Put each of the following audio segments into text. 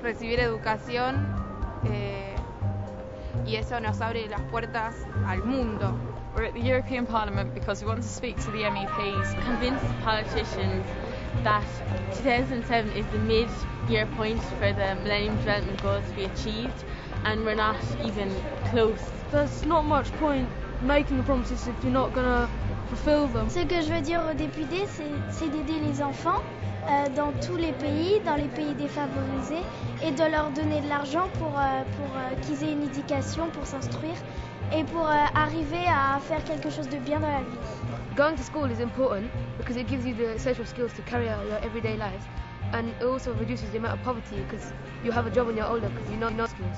recibir educación y eso nos abre las puertas al mundo. We're at the European Parliament because we want to speak to the MEPs, convince politicians that 2007 is the mid-year point for the Millennium Development Goals to be achieved, and we're not even close. There's not much point making the promises if you're not going to fulfill them. Ce que je veux dire aux députés, c'est d'aider les enfants dans tous les pays défavorisés, et de leur donner de l'argent pour qu'ils aient une éducation, pour s'instruire et pour arriver à faire quelque chose de bien dans la vie. Going to school is important because it gives you the social skills to carry out your everyday lives, and it also reduces the amount of poverty because you have a job when you're older because you know skills.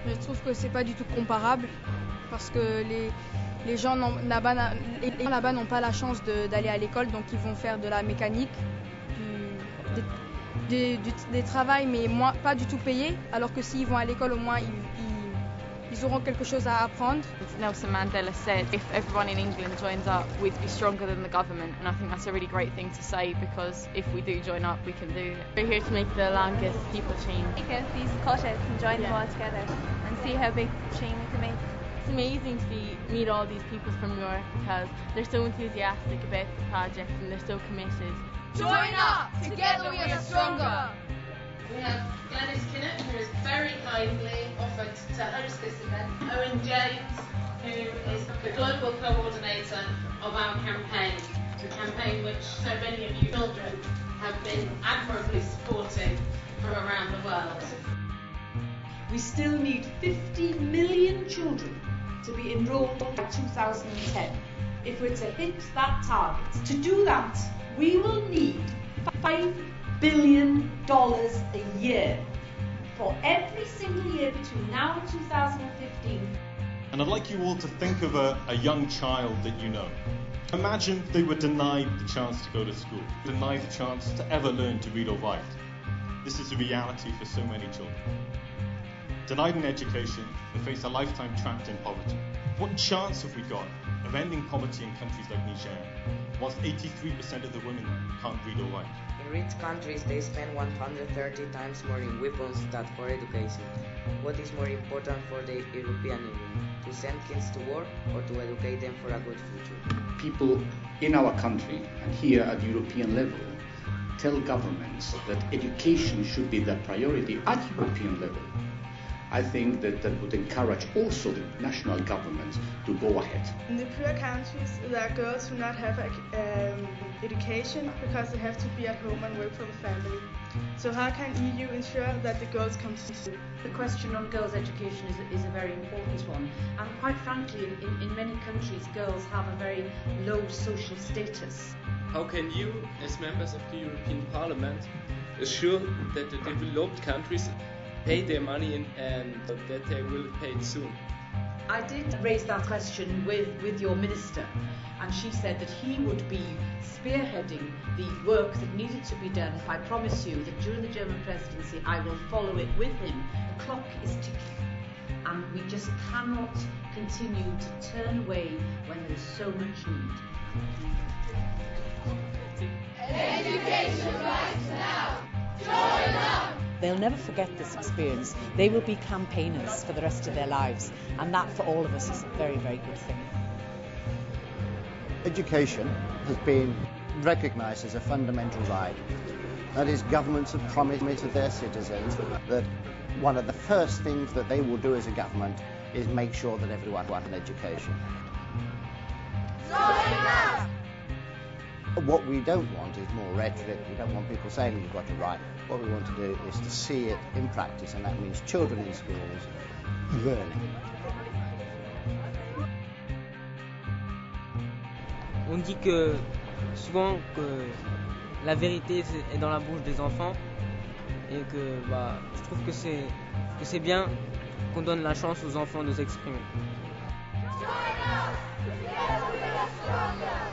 Je trouve que c'est pas du tout comparable parce que les gens là-bas n'ont pas la chance d'aller à l'école, donc ils vont faire de la mécanique, des travails mais pas du tout payés, alors que s'ils vont à l'école au moins ils auront quelque chose à apprendre. Nelson Mandela said, if everyone in England joins up, we'd be stronger than the government, and I think that's a really great thing to say because if we do join up, we can do it. We're here to make the longest people change. Take out these cutters and join them all together and see how big a change we can make. It's amazing to meet all these people from York because they're so enthusiastic about the project and they're so committed. Join up! Together we are stronger! We have Glennis Kinnock, who has very kindly offered to host this event. Owain James, who is the global coordinator of our campaign, the campaign which so many of you children have been admirably supporting from around the world. We still need 50 million children to be enrolled by 2010 if we're to hit that target. To do that, we will need $5 billion a year for every single year between now and 2015. And I'd like you all to think of a young child that you know. Imagine they were denied the chance to go to school, denied the chance to ever learn to read or write. This is a reality for so many children. Denied an education, they face a lifetime trapped in poverty. What chance have we got of ending poverty in countries like Niger, whilst 83% of the women can't read or write? In rich countries, they spend 130 times more in weapons than for education. What is more important for the European Union? To send kids to war or to educate them for a good future? People in our country and here at European level tell governments that education should be the priority at European level. I think that would encourage also the national governments to go ahead. In the poor countries, there are girls who not have education because they have to be at home and work for the family. So how can EU ensure that the girls come to school? The question on girls' education is a very important one, and quite frankly, in many countries, girls have a very low social status. How can you, as members of the European Parliament, assure that the developed countries pay their money and that they will pay it soon? I did raise that question with your minister, and she said that he would be spearheading the work that needed to be done. I promise you that during the German presidency I will follow it with him. The clock is ticking, and we just cannot continue to turn away when there is so much need. Education rights now! Join up! They'll never forget this experience. They will be campaigners for the rest of their lives, and that for all of us is a very, very good thing. Education has been recognised as a fundamental right. That is, governments have promised to their citizens that one of the first things that they will do as a government is make sure that everyone has an education. What we don't want is more rhetoric. We don't want people saying you've got a right. What we want to do is to see it in practice, and that means children in schools learning. On dit que souvent que la vérité est dans la bouche des enfants, et que je trouve que c'est bien qu'on donne la chance aux enfants de s'exprimer. Join us! Together we are stronger!